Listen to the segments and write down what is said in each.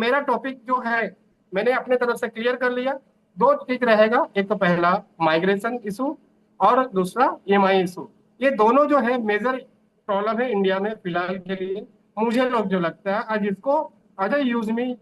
मेरा टॉपिक जो है मैंने अपने तरफ से क्लियर कर लिया। दो ठीक रहेगा, एक तो पहला माइग्रेशन इशू और दूसरा ईएमआई इशू। ये दोनों जो है मेजर प्रॉब्लम है इंडिया में फिलहाल के लिए। मुझे लोग जो लगता है आज इसको एज ए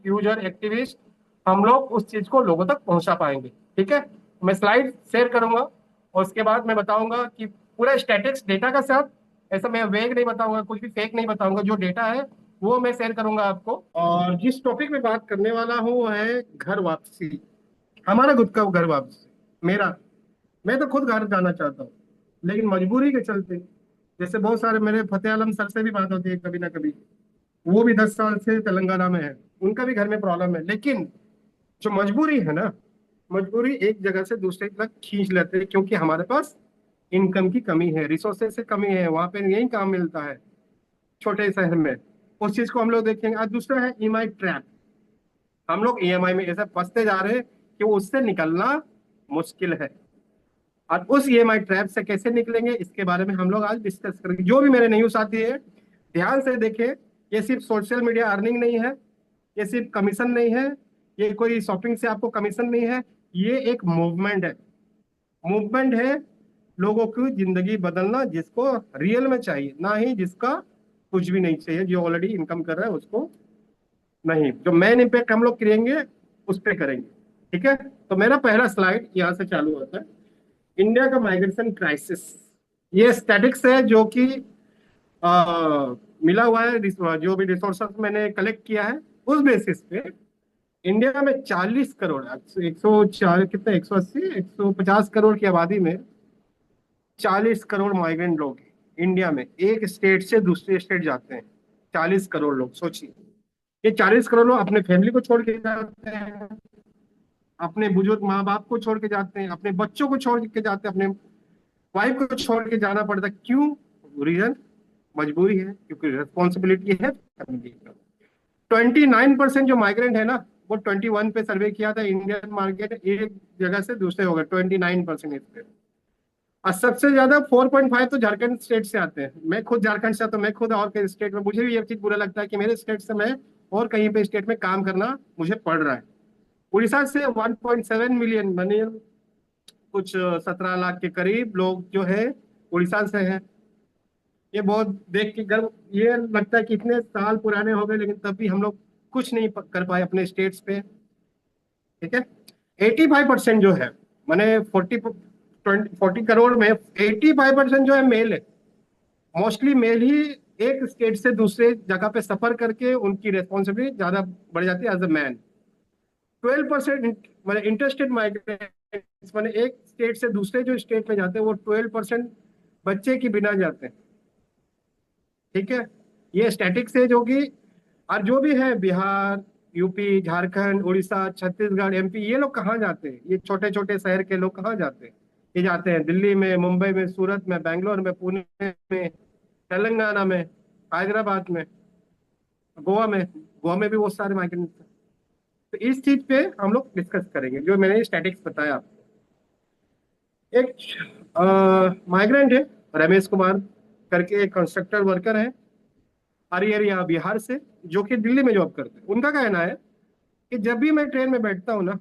यूजर एक्टिविस्ट हम लोग उस चीज को लोगों तक पहुंचा पाएंगे। ठीक है, मैं स्लाइड शेयर करूंगा और उसके बाद मैं बताऊंगा कि पूरा स्टैटिक्स डेटा का साथ, ऐसा मैं वेग नहीं बताऊंगा, कुछ भी फेक नहीं बताऊंगा, जो डेटा है वो मैं शेयर करूंगा आपको। और जिस टॉपिक में बात करने वाला हूँ वो है घर वापसी। हमारा खुद का घर वापसी मेरा, मैं तो खुद घर जाना चाहता हूँ लेकिन मजबूरी के चलते, जैसे बहुत सारे मेरे फतेह आलम सर से भी बात होती है कभी ना कभी, वो भी 10 साल से तेलंगाना में है, उनका भी घर में प्रॉब्लम है। लेकिन जो मजबूरी है ना, मजबूरी एक जगह से दूसरे तक खींच लेते हैं क्योंकि हमारे पास इनकम की कमी है, रिसोर्सेज से कमी है, वहां पे यही काम मिलता है छोटे शहर में। उस चीज को हम लोग देखेंगे। और दूसरा है ईएमआई ट्रैप। हम लोग ईएमआई में ऐसे फंसते जा रहे हैं कि वो उससे निकलना मुश्किल है। और उस ईएमआई ट्रैप से कैसे निकलेंगे इसके बारे में हम लोग आज डिस्कस करेंगे। जो भी मेरे न्यूज आती है ध्यान से देखें, ये सिर्फ सोशल मीडिया अर्निंग नहीं है, ये सिर्फ कमीशन नहीं है, ये कोई शॉपिंग से आपको कमीशन नहीं है, ये एक मूवमेंट है। मूवमेंट है लोगों की जिंदगी बदलना, जिसको रियल में चाहिए, ना ही जिसका कुछ भी नहीं चाहिए, जो ऑलरेडी इनकम कर रहा है उसको नहीं। जो मेन इम्पैक्ट हम लोग करेंगे उस पर करेंगे। ठीक है, तो मेरा पहला स्लाइड यहाँ से चालू होता है। इंडिया का माइग्रेशन क्राइसिस, ये स्टैटिक्स है जो कि मिला हुआ है, जो भी रिसोर्सेस मैंने कलेक्ट किया है उस बेसिस पे इंडिया में 40 करोड़, 104 कितने, 180 150 करोड़ की आबादी में 40 करोड़ माइग्रेंट लोग हैं इंडिया में। एक स्टेट से दूसरे स्टेट जाते हैं 40 करोड़ लोग, सोचिए। ये 40 करोड़ लोग अपने फैमिली को छोड़ के जाते हैं, अपने बुजुर्ग माँ बाप को छोड़ के जाते हैं, अपने बच्चों को छोड़ के जाते हैं, अपने वाइफ को छोड़ के जाना पड़ता है। क्यों? रीजन मजबूरी है, क्योंकि रिस्पॉन्सिबिलिटी है फैमिली का। 29% जो माइग्रेंट है ना, वो 21 पे सर्वे किया था इंडियन मार्केट, एक जगह से दूसरे हो गए 29% इस पे। और सबसे ज्यादा 4.5 तो झारखंड स्टेट से आते हैं। मैं खुद झारखंड से आता हूँ, मैं खुद और कई स्टेट में, मुझे भी ये चीज बुरा लगता है कि मेरे स्टेट से मैं और कहीं पे स्टेट में काम करना मुझे पड़ रहा है। उड़ीसा से 1.7 मिलियन बने, कुछ 17 लाख के करीब लोग जो है उड़ीसा से हैं। ये बहुत देख के गर्व ये लगता है कि इतने साल पुराने हो गए लेकिन तब भी हम लोग कुछ नहीं कर पाए अपने स्टेट्स पे। ठीक है, 85% जो है, मैंने 40 करोड़ में 85% जो है मेल है। मोस्टली मेल ही एक स्टेट से दूसरे जगह पे सफर करके उनकी रेस्पॉन्सिबिलिटी ज्यादा बढ़ जाती है एज अ मैन। 12% मैंने इंटरेस्टेड माइग्रेंट्स, मैंने एक स्टेट से दूसरे जो स्टेट में जाते हैं वो 12% बच्चे की बिना जाते हैं। ठीक है, ये स्टैटिक्स है जो कि, और जो भी है बिहार, यूपी, झारखंड, उड़ीसा, छत्तीसगढ़, एमपी, ये लोग कहाँ जाते हैं? ये छोटे छोटे शहर के लोग कहाँ जाते हैं? ये जाते हैं दिल्ली में, मुंबई में, सूरत में, बैंगलोर में, पुणे में, तेलंगाना में, हैदराबाद में, गोवा में भी बहुत सारे माइग्रेंट्स हैं। तो इस चीज पे हम लोग डिस्कस करेंगे जो मैंने स्टैटिक्स बताया आपको। एक माइग्रेंट है रमेश कुमार करके, एक कंस्ट्रक्टर वर्कर है अरियरिया बिहार से, जो कि दिल्ली में जॉब करते हैं। उनका कहना है कि जब भी मैं ट्रेन में बैठता हूँ ना,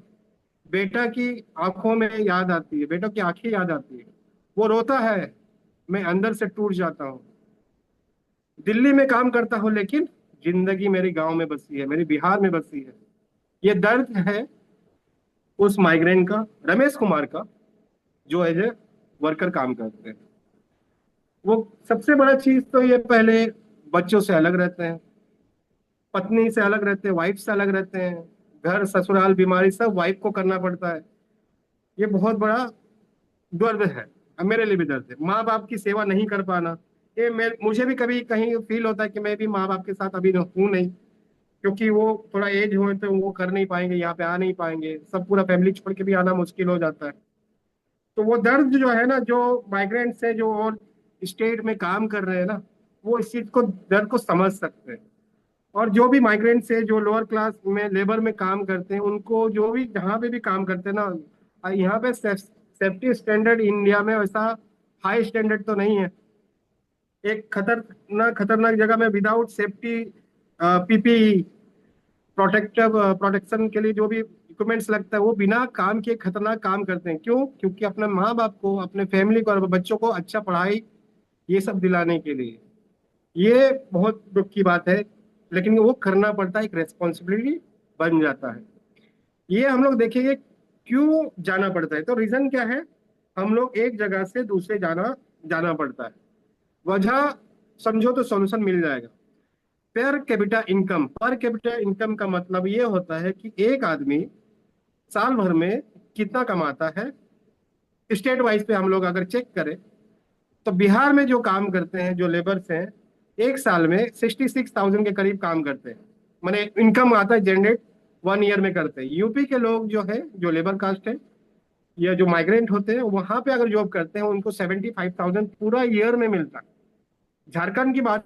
बेटा की आंखों में याद आती है, बेटा की आंखें याद आती है, वो रोता है, मैं अंदर से टूट जाता हूँ। दिल्ली में काम करता हूँ लेकिन जिंदगी मेरी गांव में बसी है, मेरी बिहार में बसी है। ये दर्द है उस माइग्रेंट का, रमेश कुमार का, जो एज ए वर्कर काम करते हैं। वो सबसे बड़ा चीज तो ये, पहले बच्चों से अलग रहते हैं, पत्नी से अलग रहते हैं, वाइफ से अलग रहते हैं, घर ससुराल बीमारी सब वाइफ को करना पड़ता है। ये बहुत बड़ा दर्द है। अब मेरे लिए भी दर्द है, माँ बाप की सेवा नहीं कर पाना। ये मुझे भी कभी कहीं फील होता है कि मैं भी माँ बाप के साथ अभी हूँ नहीं, क्योंकि वो थोड़ा एज हुए तो वो कर नहीं पाएंगे, यहाँ पे आ नहीं पाएंगे, सब पूरा फैमिली छोड़ के भी आना मुश्किल हो जाता है। तो वो दर्द जो है ना, जो माइग्रेंट से जो और स्टेट में काम कर रहे हैं ना, वो इस चीज को, दर्द को समझ सकते हैं। और जो भी माइग्रेंट से जो लोअर क्लास में लेबर में काम करते हैं, उनको जो भी जहाँ पे भी काम करते हैं ना, यहाँ पे सेफ्टी स्टैंडर्ड इंडिया में वैसा हाई स्टैंडर्ड तो नहीं है। एक खतरनाक खतरनाक जगह में विदाउट सेफ्टी पीपीई प्रोटेक्शन के लिए जो भी इक्विपमेंट्स लगता है वो बिना काम के खतरनाक काम करते हैं। क्यों? क्योंकि अपने माँ बाप को, अपने फैमिली को और बच्चों को अच्छा पढ़ाई ये सब दिलाने के लिए। ये बहुत दुख की बात है, लेकिन वो करना पड़ता है, एक रेस्पॉन्सिबिलिटी बन जाता है। ये हम लोग देखेंगे क्यों जाना पड़ता है। तो रीजन क्या है? हम लोग एक जगह से दूसरे जाना जाना पड़ता है। वजह समझो तो सॉल्यूशन मिल जाएगा। पर कैपिटा इनकम का मतलब ये होता है कि एक आदमी साल भर में कितना कमाता है। स्टेट वाइज पे हम लोग अगर चेक करें तो बिहार में जो काम करते हैं, जो लेबर्स हैं, एक साल में 66,000 के करीब काम करते हैं। माने इनकम आता है जनरेट 1 ईयर में करते हैं। यूपी के लोग जो है, जो लेबर कास्ट है या जो माइग्रेंट होते हैं, वहां पे अगर जॉब करते हैं उनको 75,000 पूरा ईयर में मिलता है। झारखंड की बात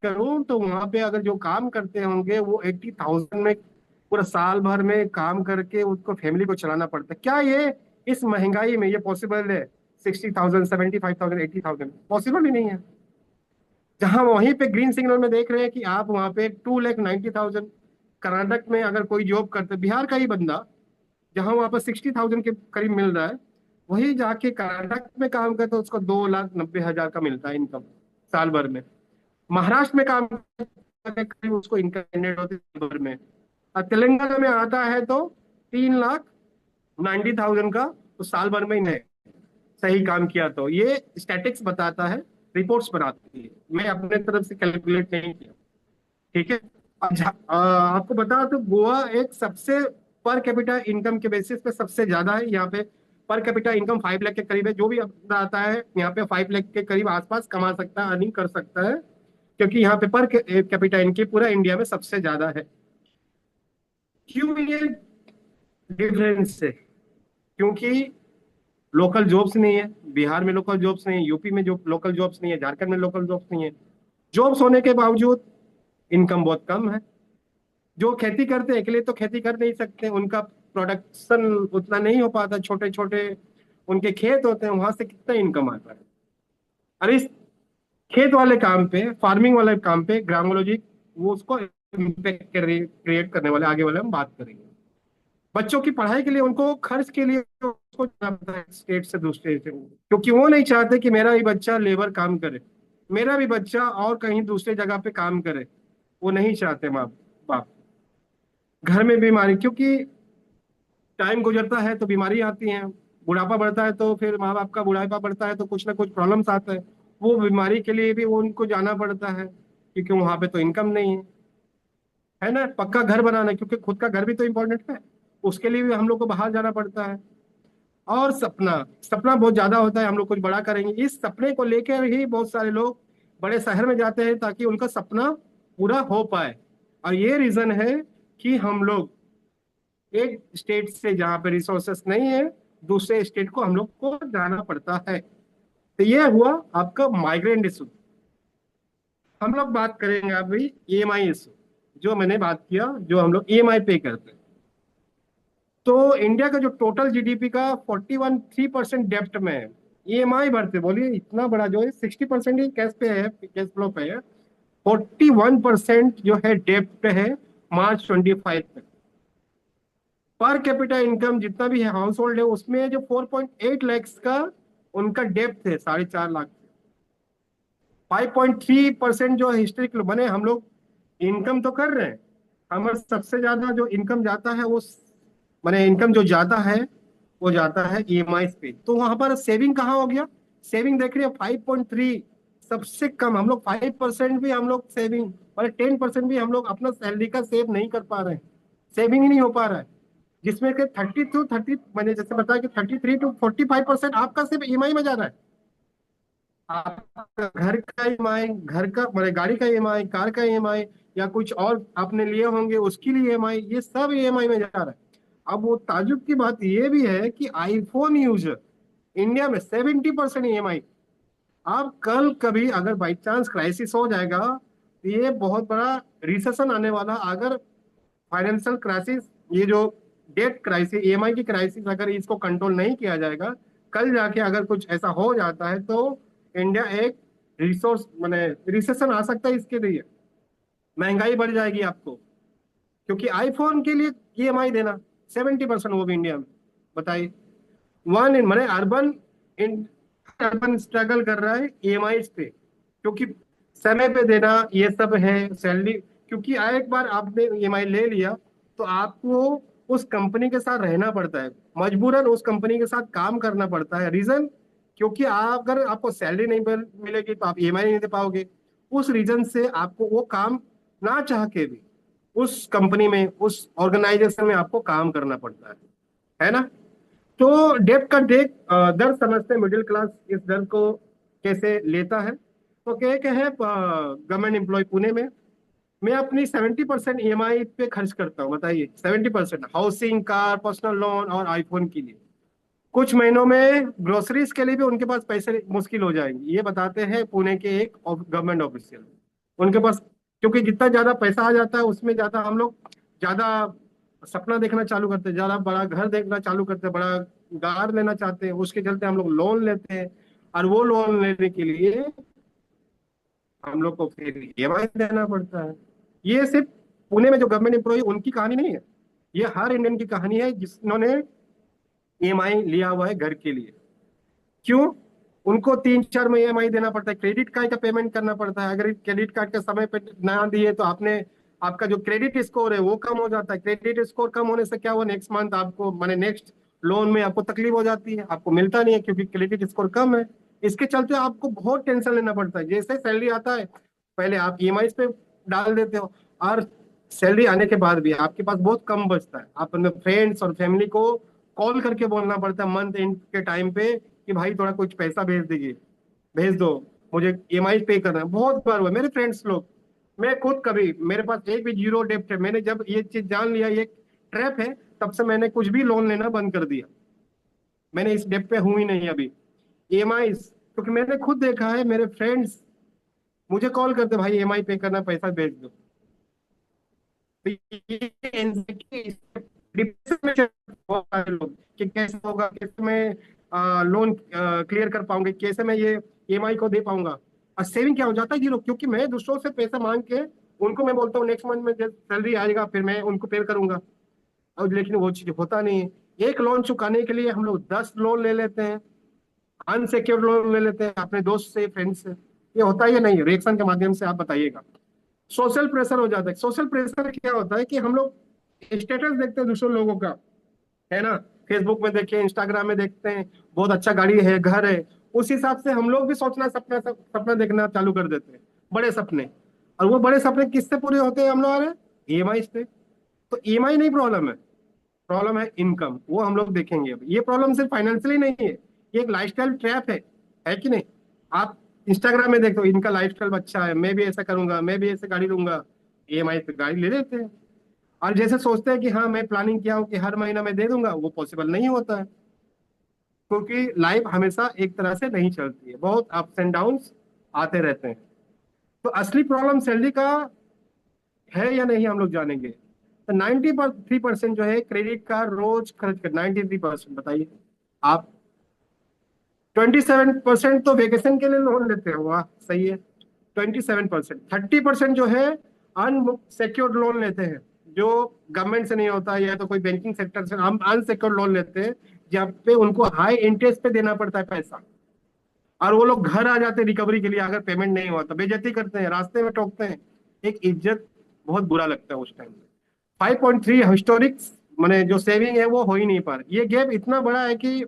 करूं तो वहां पे अगर जो काम करते होंगे वो 80,000 में पूरा साल भर में काम करके उसको फैमिली को चलाना पड़ता है। क्या ये इस महंगाई में ये पॉसिबल है? 60,000, 75,000, 80,000 पॉसिबल ही नहीं है। जहां वहीं पे ग्रीन सिग्नल में देख रहे हैं कि आप वहां पे 2,90,000 कर्नाटक में अगर कोई जॉब करते, बिहार का ही बंदा, जहां वहां पर 60,000 के करीब मिल रहा है, वही जाके कर्नाटक में काम करते उसको 2,90,000 का मिलता है इनकम साल भर में। महाराष्ट्र में काम करने करीब उसको इनकम जनरेट होती है साल भर में। और तेलंगाना में आता है तो 3,90,000 का, तो साल भर में ही नहीं सही काम किया। तो ये स्टैटिक्स बताता है, रिपोर्ट्स बनाती है, मैं अपने तरफ से कैलकुलेट नहीं किया। ठीक है। आपको बता तो गोवा एक सबसे पर कैपिटा इनकम के बेसिस पे सबसे ज्यादा है। यहाँ पे पर कैपिटा इनकम 5 लाख के करीब है। जो भी अपना आता है यहाँ पे 5 लाख के करीब आसपास कमा सकता है, अर्निंग कर सकता है, क्योंकि यहाँ पे पर कैपिटा इनकी पूरा इंडिया में सबसे ज्यादा है। क्यों ये डिफरेंस है? क्योंकि लोकल जॉब्स नहीं है। बिहार में लोकल जॉब्स नहीं है, यूपी में जो लोकल जॉब्स नहीं है, झारखंड में लोकल जॉब्स नहीं है। जॉब्स होने के बावजूद इनकम बहुत कम है। जो खेती करते हैं अकेले तो खेती कर नहीं सकते, उनका प्रोडक्शन उतना नहीं हो पाता। छोटे छोटे उनके खेत होते हैं, वहां से कितना इनकम आता है। और इस खेत वाले काम पे, फार्मिंग वाले काम पे ग्रामोलॉजी वो उसको इम्पेक्ट क्रिएट करने वाले आगे वाले हम बात करेंगे। बच्चों की पढ़ाई के लिए, उनको खर्च के लिए उसको जाना पड़ता है स्टेट से दूसरे स्टेट, क्योंकि वो नहीं चाहते कि मेरा भी बच्चा लेबर काम करे, मेरा भी बच्चा और कहीं दूसरे जगह पे काम करे। वो नहीं चाहते माँ बाप। घर में बीमारी, क्योंकि टाइम गुजरता है तो बीमारी आती है, बुढ़ापा बढ़ता है तो फिर माँ बाप का बुढ़ापा बढ़ता है तो कुछ ना कुछ प्रॉब्लम्स आता है। वो बीमारी के लिए भी वो उनको जाना पड़ता है, क्योंकि वहां पे तो इनकम नहीं है ना। पक्का घर बनाना, क्योंकि खुद का घर भी तो इम्पोर्टेंट है, उसके लिए भी हम लोग को बाहर जाना पड़ता है। और सपना, सपना बहुत ज्यादा होता है, हम लोग कुछ बड़ा करेंगे, इस सपने को लेकर ही बहुत सारे लोग बड़े शहर में जाते हैं ताकि उनका सपना पूरा हो पाए। और ये रीजन है कि हम लोग एक स्टेट से जहाँ पे रिसोर्सेस नहीं है, दूसरे स्टेट को हम लोग को जाना पड़ता है। तो ये हुआ आपका माइग्रेंट इशू। हम लोग बात करेंगे अभी ईएमआई इशू, जो मैंने बात किया, जो हम लोग ईएमआई पे करते हैं। तो इंडिया का जो टोटल जीडीपी का 41.3% डेप्ट में है। ईएमआई भरते, बोलिए इतना बड़ा जो है, 60% ही कैश पे है, कैश फ्लो पे है। 41% जो है डेप्ट है मार्च 25 तक। पर कैपिटा इनकम जितना भी है हाउस होल्ड है, उसमें जो 4.8 लैक्स का उनका डेप्थ है, 4.5 लाख। 5.3% जो हिस्ट्रिक बने, हम लोग इनकम तो कर रहे हैं। हमारा सबसे ज्यादा जो इनकम जाता है वो, माने इनकम जो जाता है वो जाता है ईएमआई पे। तो वहां पर सेविंग कहाँ हो गया? सेविंग देख रहे हैं 5.3, सबसे कम। हम लोग 5% भी हम लोग सेविंग, माने 10% भी हम लोग अपना सैलरी का सेव नहीं कर पा रहे हैं। सेविंग ही नहीं हो पा रहा है, जिसमें कि 30 मैंने जैसे बताया कि 33 to 45% आपका सिर्फ ईएमआई में जा रहा है। आपका घर का ईएमआई, घर का मतलब गाड़ी का ईएमआई, कार का ईएमआई, या कुछ और आपने लिए होंगे उसके लिए ईएमआई, ये सब ईएमआई में जा रहा है। अब वो ताजुब की बात ये भी है कि आईफोन यूजर इंडिया में 70% ईएमआई। आप कल कभी अगर बाई चांस क्राइसिस हो जाएगा तो ये बहुत बड़ा रिसेशन आने वाला। अगर फाइनेंशियल क्राइसिस, ये जो डेट क्राइसिस, ईएमआई की क्राइसिस, अगर इसको कंट्रोल नहीं किया जाएगा, कल जाके अगर कुछ ऐसा हो जाता है तो इंडिया एक रिसोर्स माने रिसेशन आ सकता है। इसके लिए महंगाई बढ़ जाएगी आपको। क्योंकि आईफोन के लिए ईएमआई देना 70%, वो भी इंडिया में, बताइए। वन इन मैंने अर्बन इन अर्बन स्ट्रगल कर रहा है ईएमआई पे, क्योंकि समय पे देना ये सब है, सैलरी। क्योंकि एक बार आपने ईएमआई ले लिया तो आपको उस कंपनी के साथ रहना पड़ता है, मजबूरन उस कंपनी के साथ काम करना पड़ता है। रीजन, क्योंकि अगर आपको सैलरी नहीं मिलेगी तो आप ईएमआई नहीं दे पाओगे। उस रीजन से आपको वो काम ना चाह के भी उस कंपनी में, उस ऑर्गेनाइजेशन में आपको काम करना पड़ता है ना। तो डेब्ट का दर्द समझते हैं मिडिल क्लास, इस दर्द को कैसे लेता है। तो क्या क्या है, गवर्नमेंट एम्प्लॉय पुणे में मैं अपनी 70% ईएमआई पे खर्च करता हूँ, बताइए। 70% हाउसिंग, कार, पर्सनल लोन और आईफोन के लिए। कुछ महीनों में ग्रोसरीज के लिए भी उनके पास पैसे मुश्किल हो जाएंगे, ये बताते हैं पुणे के एक गवर्नमेंट ऑफिशियल। उनके पास, क्योंकि जितना ज्यादा पैसा आ जाता है उसमें ज्यादा हम लोग ज्यादा सपना देखना चालू करते हैं, ज्यादा बड़ा घर देखना चालू करते हैं, बड़ा कार लेना चाहते हैं, उसके चलते हम लोग लोन लेते हैं। और वो लोन लेने के लिए हम लोग को फिर ईएमआई देना पड़ता है। ये सिर्फ पुणे में जो गवर्नमेंट एम्प्लॉय उनकी कहानी नहीं है, ये हर इंडियन की कहानी है जिन्होंने ईएमआई लिया हुआ है घर के लिए। क्यों? उनको 3-4 में ईएमआई देना पड़ता है, क्रेडिट कार्ड का पेमेंट करना पड़ता है। अगर क्रेडिट कार्ड के समय पे ना दिए तो आपने, आपका जो क्रेडिट स्कोर है वो कम हो जाता है। क्रेडिट स्कोर कम होने से क्या हुआ, नेक्स्ट मंथ आपको, माने नेक्स्ट लोन में आपको तकलीफ हो जाती है, आपको मिलता नहीं है क्योंकि क्रेडिट स्कोर कम है। इसके चलते आपको बहुत टेंशन लेना पड़ता है। जैसे सैलरी आता है पहले आप ईएमआई पे डाल देते हो, और सैलरी आने के बाद भी आपके पास बहुत कम बचता है। आप अपने फ्रेंड्स और फैमिली को कॉल करके बोलना पड़ता है मंथ एंड के टाइम पे कि भाई थोड़ा कुछ पैसा भेज दीजिए, भेज दो, मुझे ईएमआई पे करना है। बहुत बार हुआ मेरे फ्रेंड्स लोग, मैं खुद, कभी मेरे पास एक भी जीरो डेब्ट है। मैंने जब ये चीज जान लिया ये ट्रैप है, तब से मैंने कुछ भी लोन लेना बंद कर दिया। मैंने इस डेब्ट पे हूं ही नहीं अभी, ईएमआई। क्योंकि मैंने खुद देखा है, मेरे फ्रेंड्स मुझे कॉल करते, भाई ईएमआई पे करना, पैसा भेज दो। तो ये anxiety, डिप्रेशन में चले बहुत सारे लोग कि कैसे होगा, कैसे मैं लोन क्लियर कर पाऊंगी, कैसे मैं ये ईएमआई को दे पाऊंगा। और सेविंग क्या हो जाता है जीरो, क्योंकि मैं दूसरों से पैसा मांग के उनको मैं बोलता हूँ नेक्स्ट मंथ में जब सैलरी आएगा फिर मैं उनको पे करूंगा। और लेकिन वो चीज होता नहीं है। एक लोन चुकाने के लिए हम लोग 10 लोन ले लेते हैं, अनसिक्योर्ड लोन ले लेते हैं अपने दोस्त से, फ्रेंड से। ये होता ही नहीं, रिएक्शन के माध्यम से आप बताइएगा। सोशल प्रेशर हो जाता है। सोशल प्रेशर क्या होता है कि हम लोग स्टेटस देखते हैं दूसरों लोगों का, है ना। फेसबुक में देखिए, इंस्टाग्राम में देखते हैं, बहुत अच्छा गाड़ी है, घर है। उस हिसाब से हम लोग भी सोचना, सपना देखना चालू कर देते हैं, बड़े सपने। और वो बड़े सपने किससे पूरे होते हैं हम लोग, ईएमआई पे। तो ईएमआई नहीं प्रॉब्लम है, प्रॉब्लम है इनकम, वो हम लोग देखेंगे। अब ये प्रॉब्लम सिर्फ फाइनेंशियली नहीं है, ये एक लाइफस्टाइल ट्रैप है कि नहीं। आप इंस्टाग्राम में देखो, इनका लाइफस्टाइल अच्छा है, मैं भी ऐसा करूंगा, मैं भी ऐसे गाड़ी लूंगा, ईएमआई पे गाड़ी ले लेते हैं। और जैसे सोचते हैं कि हाँ मैं प्लानिंग किया हूँ कि हर महीना मैं दे दूंगा, वो पॉसिबल नहीं होता है। क्योंकि लाइफ हमेशा एक तरह से नहीं चलती है, बहुत अप्स एंड डाउन्स आते रहते हैं। तो असली प्रॉब्लम सैलरी का है या नहीं हम लोग जानेंगे। तो 93% जो है क्रेडिट कार्ड रोज खर्च कर, 93%, बताइए आप। 27% तो वेकेशन के लिए लोन लेते हो, वाह सही है। 27%, 30% जो है अनसेक्योर्ड लोन लेते हैं, जो गवर्नमेंट से नहीं होता, या तो कोई बैंकिंग सेक्टर से हम अनसेक्योर्ड लोन लेते हैं, जहाँ पे उनको हाई इंटरेस्ट पे देना पड़ता है पैसा। और वो लोग घर आ जाते हैं रिकवरी के लिए, अगर पेमेंट नहीं हुआ तो बेइज्जती करते हैं, रास्ते में टोकते हैं। एक इज्जत, बहुत बुरा लगता है उस टाइम पे। 5.3 हिस्टोरिक, मैंने जो सेविंग है वो हो ही नहीं पा रही। ये गैप इतना बड़ा है कि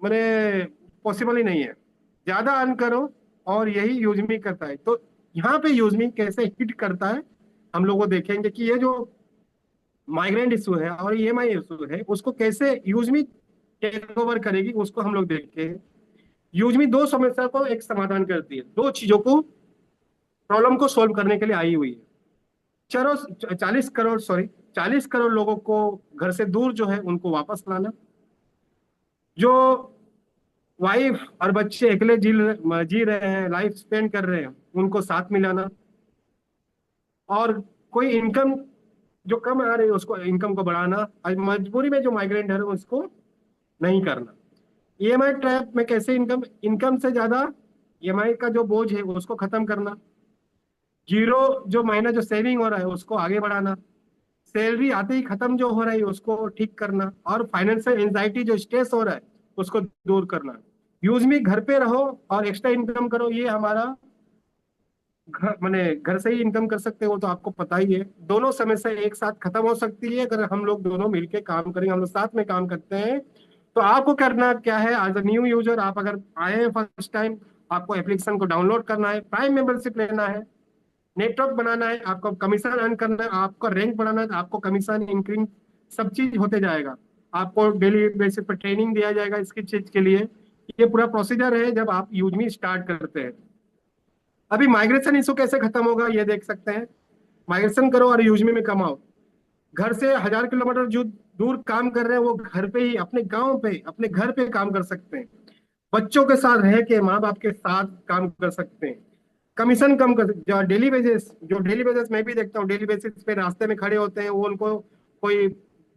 मैंने पॉसिबल ही नहीं है। ज्यादा अर्न करो, और यही यूजमी करता है। तो यहाँ पे यूजमी कैसे हिट करता है, हम लोग को देखेंगे कि ये जो माइग्रेंट इशू है और ईएमआई इशू है, उसको कैसे यूजमी टेक ओवर करेगी, उसको हम लोग देखते हैं। यूजमी दो समस्या को एक समाधान करती है, दो चीजों को, प्रॉब्लम को सोल्व करने के लिए आई हुई है। चलो, 40 करोड़, सॉरी, 40 करोड़ लोगों को घर से दूर जो है उनको वापस लाना, जो वाइफ और बच्चे अकेले जी रहे हैं, लाइफ स्पेंड कर रहे हैं, उनको साथ मिलाना। और कोई इनकम जो कम आ रही है उसको, इनकम को बढ़ाना। और मजबूरी में जो माइग्रेंट है उसको नहीं करना। ईएमआई ट्रैप में कैसे इनकम इनकम से ज्यादा ईएमआई का जो बोझ है उसको खत्म करना। जीरो जो महीना जो सेविंग हो रहा है उसको आगे बढ़ाना, सैलरी आते ही खत्म जो हो रहा है उसको ठीक करना, और फाइनेंशियल एंजाइटी जो स्ट्रेस हो रहा है उसको दूर करना। यूज मी घर पे रहो और एक्स्ट्रा इनकम करो, ये हमारा घर मैंने घर से ही इनकम कर सकते हो तो आपको पता ही है। दोनों समस्या एक साथ खत्म हो सकती है अगर हम लोग दोनों मिलके काम करेंगे, हम लोग साथ में काम करते हैं। तो आपको करना क्या है, एज अ न्यू यूजर आप अगर आए हैं फर्स्ट टाइम, आपको एप्लीकेशन को डाउनलोड करना है, प्राइम मेंबरशिप लेना है, नेटवर्क बनाना है, आपको कमीशन अर्न करना है, आपका रैंक बढ़ाना है, आपको कमीशन इंक्रीज सब चीज होते जाएगा। आपको डेली बेसिस पर ट्रेनिंग दिया जाएगा इसकी चीज के लिए। ये पूरा प्रोसीजर है जब आप यूजमी स्टार्ट करते हैं। अभी माइग्रेशन इशू कैसे खत्म होगा ये देख सकते हैं। माइग्रेशन करो और यूजमी में कमाओ। घर से 1000 किलोमीटर जो दूर काम कर रहे हैं वो घर पे ही अपने गांव पे अपने घर पे काम कर सकते हैं। बच्चों के साथ रह के माँ बाप के साथ काम कर सकते हैं। कमीशन कम कर, जो डेली बेसिस मैं भी देखता हूँ, डेली बेसिस पे रास्ते में खड़े होते हैं, वो उनको कोई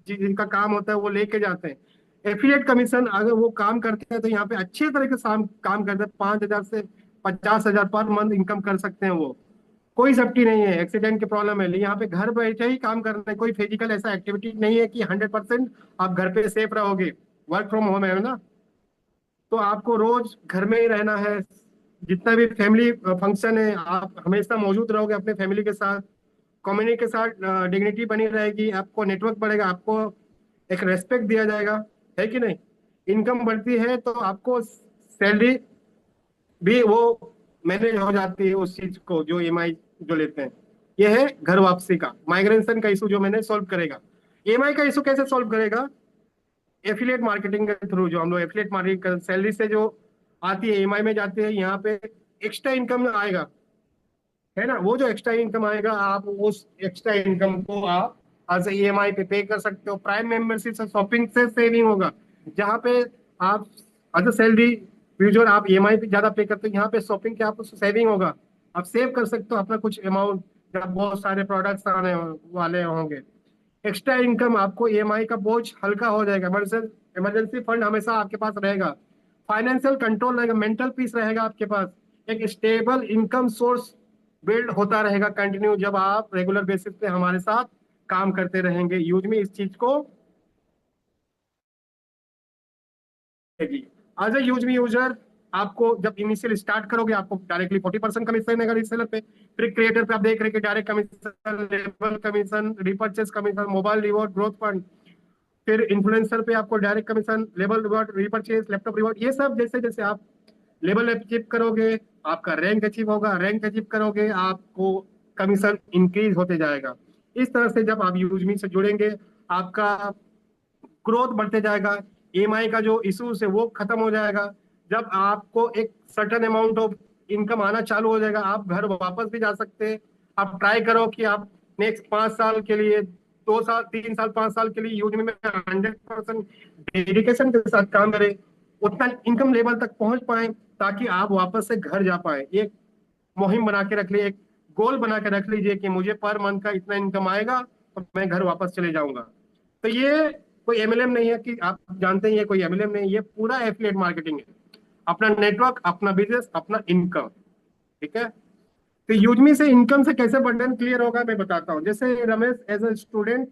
जिनका काम होता है वो लेके जाते हैं। एफिलिएट कमीशन अगर वो काम करते हैं तो यहाँ पे अच्छे तरीके से काम करते हैं, 5,000 से 50,000 पर मंथ इनकम कर सकते हैं वो। कोई सेफ्टी नहीं है, एक्सीडेंट की प्रॉब्लम है, यहाँ पे घर बैठे ही काम करना है, कोई फिजिकल ऐसा एक्टिविटी नहीं है कि 100% आप घर पे सेफ रहोगे। वर्क फ्रॉम होम है ना, तो आपको रोज घर में ही रहना है। जितना भी फैमिली फंक्शन है आप हमेशा मौजूद रहोगे अपने फैमिली के साथ। कम्युनिटी के साथ डिग्निटी बनी रहेगी, आपको नेटवर्क बढ़ेगा, आपको एक रेस्पेक्ट दिया जाएगा, है कि नहीं। इनकम बढ़ती है तो आपको सैलरी भी वो मैनेज हो जाती है उस चीज को जो ईएमआई जो लेते हैं। ये है घर वापसी का माइग्रेशन का इशू जो मैंने सॉल्व करेगा। ईएमआई का इशू कैसे सॉल्व करेगा, एफिलिएट मार्केटिंग के थ्रू, जो हम लोग एफिलिएट मार्केटिंग सैलरी से जो आती है ईएमआई में जाती है, यहाँ पे एक्स्ट्रा इनकम आएगा, है ना। वो जो एक्स्ट्रा इनकम आएगा आप उस एक्स्ट्रा इनकम को आप एज ईएमआई पे पे कर सकते हो। प्राइम मेंबरशिप से शॉपिंग से सेविंग होगा, जहाँ पे आप एज अ सैलरी यूजर आप ईएमआई पे ज्यादा पे करते हो, यहाँ पे शॉपिंग के आप सेविंग होगा। आप सेव कर सकते हो अपना कुछ अमाउंट जब बहुत सारे प्रोडक्ट्स आने वाले होंगे। एक्स्ट्रा इनकम आपको ईएमआई का बोझ हल्का हो जाएगा, इमरजेंसी फंड हमेशा आपके पास रहेगा, फाइनेंशियल कंट्रोल रहेगा, मेंटल पीस रहेगा आपके पास, एक स्टेबल इनकम सोर्स बिल्ड होता रहेगा कंटिन्यू जब आप रेगुलर बेसिस पे हमारे साथ काम करते रहेंगे। यूज में इस चीज को as a use me user आपको जब इनिशियल स्टार्ट करोगे आपको डायरेक्टली 40% कमीशन मिलेगा रीसेलर पे। फिर क्रिएटर पे आप देख रहे हैं कि direct commission, label commission, repurchase commission, mobile reward, growth fund. फिर इन्फ्लुएंसर पे आपको direct commission, label reward, repurchase, laptop reward, ये सब जैसे जैसे आप लेवल अचीव करोगे आपका रैंक अचीव होगा, रैंक अचीव करोगे आपको कमीशन इंक्रीज होते जाएगा। इस तरह से जब आप यूजमी से जुड़ेंगे आपका ग्रोथ बढ़ते जाएगा। ईएमआई का जो इशूज है वो खत्म हो जाएगा। जब आपको एक सर्टेन अमाउंट ऑफ इनकम आना चालू हो जाएगा आप घर वापस भी जा सकते हैं। आप ट्राई करो कि आप नेक्स्ट 5 साल के लिए, 2 साल, 3 साल, 5 साल के लिए यूजमी में 100% डेडिकेशन के साथ काम करें, उतना इनकम लेवल तक पहुंच पाए ताकि आप वापस से घर जा पाए। एक मुहिम बना के रख लीजिए, एक गोल बना के रख लीजिए कि मुझे पर मंथ का इतना इनकम आएगा तो मैं घर वापस चले जाऊंगा। तो ये कोई एमएलएम नहीं है कि आप जानते हैं, ये कोई एमएलएम नहीं है, ये पूरा एफिलिएट मार्केटिंग है। अपना नेटवर्क, अपना बिजनेस, अपना इनकम, ठीक है। तो यूजमी से इनकम से कैसे बर्डन क्लियर होगा मैं बताता हूँ। जैसे रमेश एज अ स्टूडेंट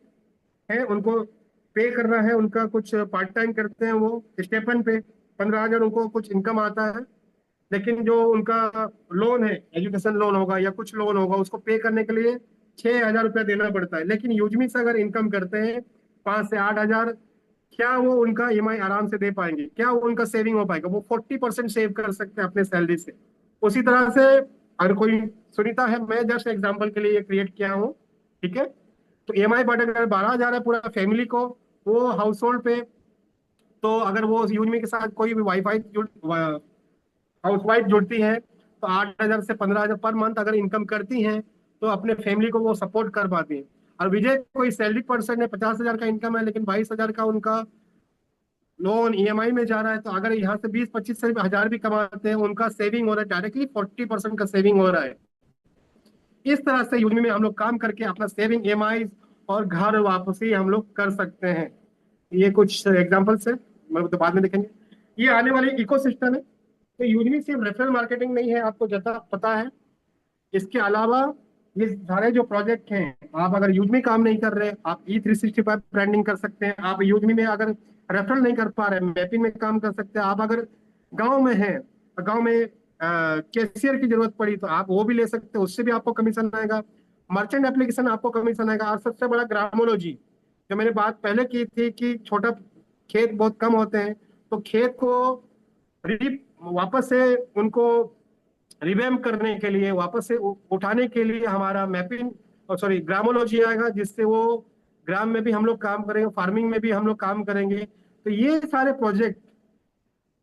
है, उनको पे करना है, उनका कुछ पार्ट टाइम करते हैं वो स्टेपन पे, 15,000 उनको कुछ इनकम आता है। लेकिन जो उनका लोन है, एजुकेशन लोन होगा या कुछ लोन होगा, उसको पे करने के लिए 6,000 रुपया देना पड़ता है। लेकिन यूजमी से अगर इनकम करते हैं 5 से 8,000, क्या वो उनका ईएमआई आराम से दे पाएंगे, क्या वो उनका सेविंग हो पाएगा, वो 40% सेव कर सकते हैं अपने सैलरी से। उसी तरह से अगर कोई सुनीता है, मैं जस्ट एग्जाम्पल के लिए ये क्रिएट किया हूँ, ठीक है। तो ईएमआई बर्डन अगर 12,000 है पूरा फैमिली को, वो हाउस होल्ड पे, तो अगर वो यूजमी के साथ कोई भी वाईफाई हाउस वाइफ जुड़ती है तो 8,000 से 15,000 पर मंथ अगर इनकम करती हैं तो अपने फैमिली को वो सपोर्ट कर पाती हैं। और विजय कोई सैलरी पर्सन है, 50,000 का इनकम है, लेकिन 22,000 का उनका लोन ईएमआई में जा रहा है, तो अगर यहाँ से 20-25 हजार भी कमाते हैं उनका सेविंग हो रहा है, डायरेक्टली 40% का सेविंग हो रहा है। इस तरह से यूजमी में हम लोग काम करके अपना सेविंग, ईएमआई और घर वापसी हम लोग कर सकते हैं। ये कुछ एग्जाम्पल्स है, मैं तो बाद में देखेंगे। ये आने वाली इकोसिस्टम है। तो यूजमी सिर्फ रेफरल मार्केटिंग नहीं है, आपको जैसा पता है। इसके अलावा ये सारे जो प्रोजेक्ट हैं, आप अगर यूज में काम नहीं कर रहे, आप E365 ब्रांडिंग कर सकते हैं। आप यूज में अगर रेफरल नहीं कर पा रहे, मैपिंग में काम कर सकते हैं। आप अगर गांव में हैं, गांव में कैशियर की जरूरत पड़ी तो आप वो भी ले सकते हो, उससे भी आपको कमीशन आएगा। मर्चेंट एप्लीकेशन आपको कमीशन आएगा। और सबसे बड़ा ग्रामोलॉजी, जो मैंने बात पहले की थी कि छोटा खेत बहुत कम होते हैं, तो खेत को री वापस से उनको रिवैम्प करने के लिए, वापस से उठाने के लिए हमारा मैपिंग, सॉरी, ग्रामोलॉजी आएगा, जिससे वो ग्राम में भी हम लोग काम करेंगे, फार्मिंग में भी हम लोग काम करेंगे। तो ये सारे प्रोजेक्ट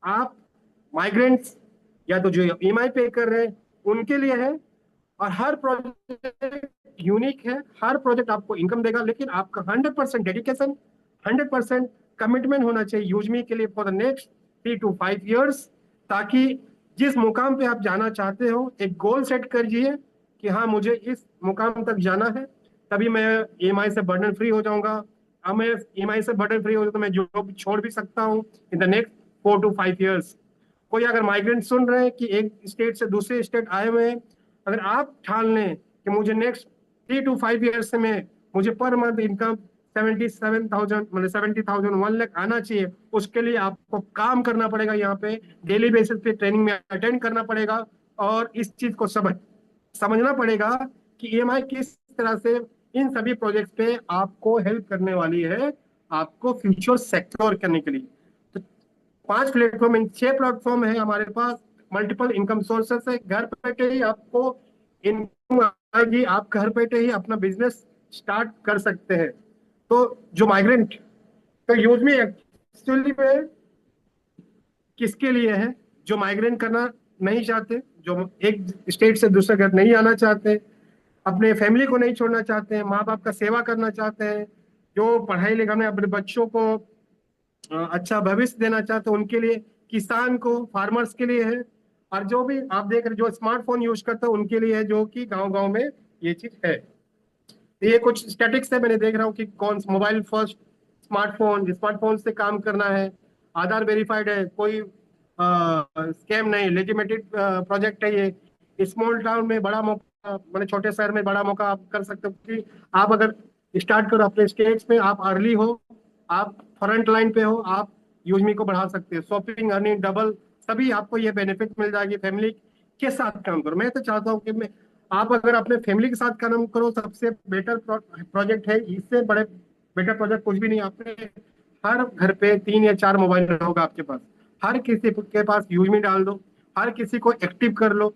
आप माइग्रेंट्स या तो जो ईएमआई पे कर रहे हैं उनके लिए है। और हर प्रोजेक्ट यूनिक है, हर प्रोजेक्ट आपको इनकम देगा, लेकिन आपका 100% डेडिकेशन, 100% कमिटमेंट होना चाहिए यूजमी के लिए for the next 3 to 5 years, ताकि जिस मुकाम पे आप जाना चाहते हो एक गोल सेट करिए कि हाँ मुझे इस मुकाम तक जाना है, तभी मैं ईएमआई से बर्डन फ्री हो जाऊंगा। अब मैं ईएमआई से बर्डन फ्री हो जाऊँ तो मैं जॉब छोड़ भी सकता हूँ in the next 4 to 5 years। कोई अगर माइग्रेंट सुन रहे हैं कि एक स्टेट से दूसरे स्टेट आए हुए हैं, अगर आप ठान लें कि मुझे नेक्स्ट 3 to 5 years से मैं, मुझे पर मंथ इनकम 77,000, मतलब 70,000, 1 लाख आना चाहिए, उसके लिए आपको काम करना पड़ेगा। यहाँ पे डेली बेसिस पे ट्रेनिंग में अटेंड करना पड़ेगा, और इस चीज को समझना पड़ेगा कि ईएमआई किस तरह से इन सभी प्रोजेक्ट्स पे आपको हेल्प करने वाली है, आपको फ्यूचर सिक्योर करने के लिए। तो 5 प्लेटफॉर्म, 6 प्लेटफॉर्म है हमारे पास। मल्टीपल इनकम सोर्सेस है, घर बैठे ही आपको इनकम आएगी, आप घर बैठे ही अपना बिजनेस स्टार्ट कर सकते हैं। तो जो माइग्रेंट का यूज में एक्चुअली में किसके लिए है, जो माइग्रेंट करना नहीं चाहते, जो एक स्टेट से दूसरे घर नहीं आना चाहते, अपने फैमिली को नहीं छोड़ना चाहते हैं, माँ बाप का सेवा करना चाहते हैं, जो पढ़ाई लिखाई में अपने बच्चों को अच्छा भविष्य देना चाहते हैं, उनके लिए, किसान को, फार्मर्स के लिए है। और जो भी आप देख रहे जो स्मार्टफोन यूज करते हैं उनके लिए है, जो कि गांव गांव में ये चीज है। तो ये कुछ स्टैटिक्स है, मैंने देख रहा हूँ कि कौन मोबाइल फर्स्ट स्मार्टफोन, स्मार्टफोन से काम करना है, आधार वेरीफाइड है, कोई स्कैम नहीं, लेजिटिमेटेड प्रोजेक्ट है ये। स्मॉल टाउन में बड़ा मौका, मतलब छोटे शहर में बड़ा मौका आप कर सकते हो कि आप अगर स्टार्ट करो अपने स्टेट्स में, आप अर्ली हो, आप फ्रंट लाइन पे हो, आप यूजमी को बढ़ा सकते हो, शॉपिंग, अर्निंग डबल, सभी आपको ये बेनिफिट मिल जाएगी। फैमिली के साथ काम करो। मैं तो चाहता हूँ कि मैं, आप अगर अपने फैमिली के साथ काम करो, सबसे बेटर प्रोजेक्ट है, इससे बड़े बेटर प्रोजेक्ट कुछ भी नहीं। आपने हर घर पे 3 या 4 मोबाइल होगा आपके पास, हर किसी के पास यूज में डाल दो, हर किसी को एक्टिव कर लो,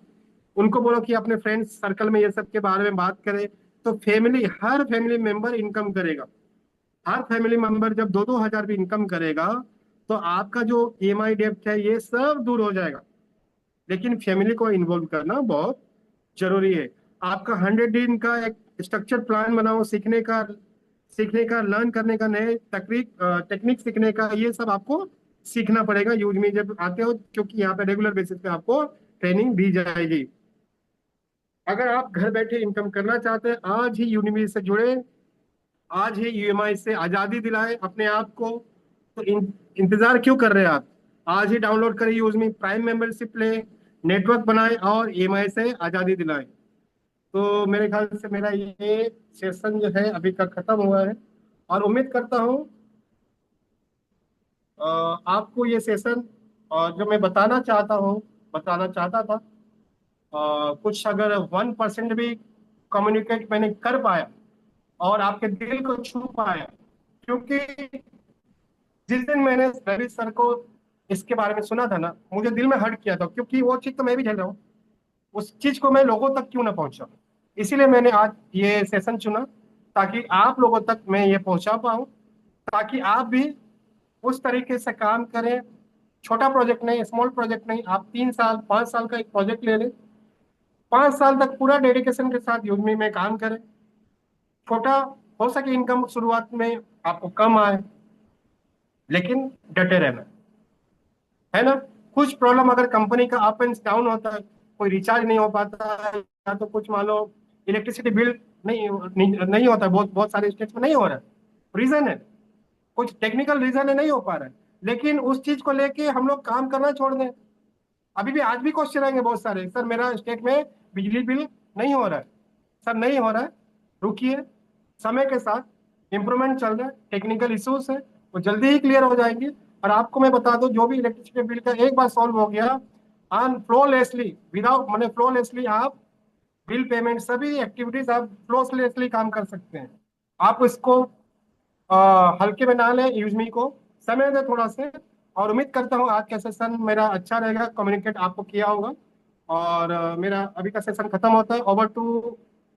उनको बोलो कि अपने फ्रेंड्स सर्कल में ये सब के बारे में बात करें। तो फैमिली, हर फैमिली मेंबर इनकम करेगा। हर फैमिली मेंबर जब 2-2 हजार भी इनकम करेगा, तो आपका जो ईएमआई डेब्ट है ये सब दूर हो जाएगा। लेकिन फैमिली को इन्वॉल्व करना बहुत जरूरी है। आपका 100 दिन का एक स्ट्रक्चर प्लान बनाओ, सीखने का, लर्न करने का, नए टेक्निक सीखने का, ये सब आपको सीखना पड़ेगा यूज में जब आते हो, क्योंकि यहाँ पे रेगुलर बेसिस पे आपको ट्रेनिंग दी जाएगी। अगर आप घर बैठे इनकम करना चाहते हैं, आज ही यूनिमी से जुड़े, आज ही ईएमआई से आजादी दिलाए अपने आप को। तो इंतजार क्यों कर रहे हैं आप? आज ही डाउनलोड करें यूज में प्राइम मेंबरशिप ले, नेटवर्क बनाए और ईएमआई से आजादी दिलाए। तो मेरे ख्याल से मेरा ये सेशन जो है अभी का खत्म हुआ है, और उम्मीद करता हूँ आपको ये सेशन, जो मैं बताना चाहता था, कुछ अगर 1% भी कम्युनिकेट मैंने कर पाया और आपके दिल को छू पाया। क्योंकि जिस दिन मैंने रवि सर को इसके बारे में सुना था ना, मुझे दिल में हर्ट किया था, क्योंकि वो चीज तो मैं भी झेल रहा हूँ, उस चीज को मैं लोगों तक क्यों ना पहुंचा। इसीलिए मैंने आज ये सेशन चुना, ताकि आप लोगों तक मैं ये पहुंचा पाऊँ, ताकि आप भी उस तरीके से काम करें। छोटा प्रोजेक्ट नहीं, स्मॉल प्रोजेक्ट नहीं, आप 3 साल 5 साल का एक प्रोजेक्ट ले लें, 5 साल तक पूरा डेडिकेशन के साथ यूजमी में काम करें। छोटा हो सके इनकम शुरुआत में आपको कम आए, लेकिन डटे रहना, है ना। कुछ प्रॉब्लम अगर कंपनी का अप एंड डाउन होता है, कोई रिचार्ज नहीं हो पाता है, या तो कुछ मान लो इलेक्ट्रिसिटी बिल नहीं होता है, बहुत बहुत सारे स्टेट्स में नहीं हो रहा है, रीजन है, कुछ टेक्निकल रीजन है, नहीं हो पा रहा है। लेकिन उस चीज को लेके हम लोग काम करना छोड़ दें। अभी भी आज भी क्वेश्चन आएंगे बहुत सारे, सर मेरा स्टेट में बिजली बिल नहीं हो रहा है, सर नहीं हो रहा है, रुकिए, समय के साथ इम्प्रूवमेंट चल रहा है, टेक्निकल इश्यूज है, वो जल्दी ही क्लियर हो जाएंगे। और आपको मैं बता दूं, जो भी इलेक्ट्रिसिटी बिल का एक बार सॉल्व हो गया, ऑन फ्लोलेसली, विदाउट मैंने फ्लोलेसली आप बिल पेमेंट सभी एक्टिविटीज आप फ्लोलेसली काम कर सकते हैं। आप इसको हल्के में ना लें, यूज मी को समय दें थोड़ा से। और उम्मीद करता हूँ आज का सेशन मेरा अच्छा रहेगा, कम्युनिकेट आपको किया होगा। और मेरा अभी का सेशन खत्म होता है। Over to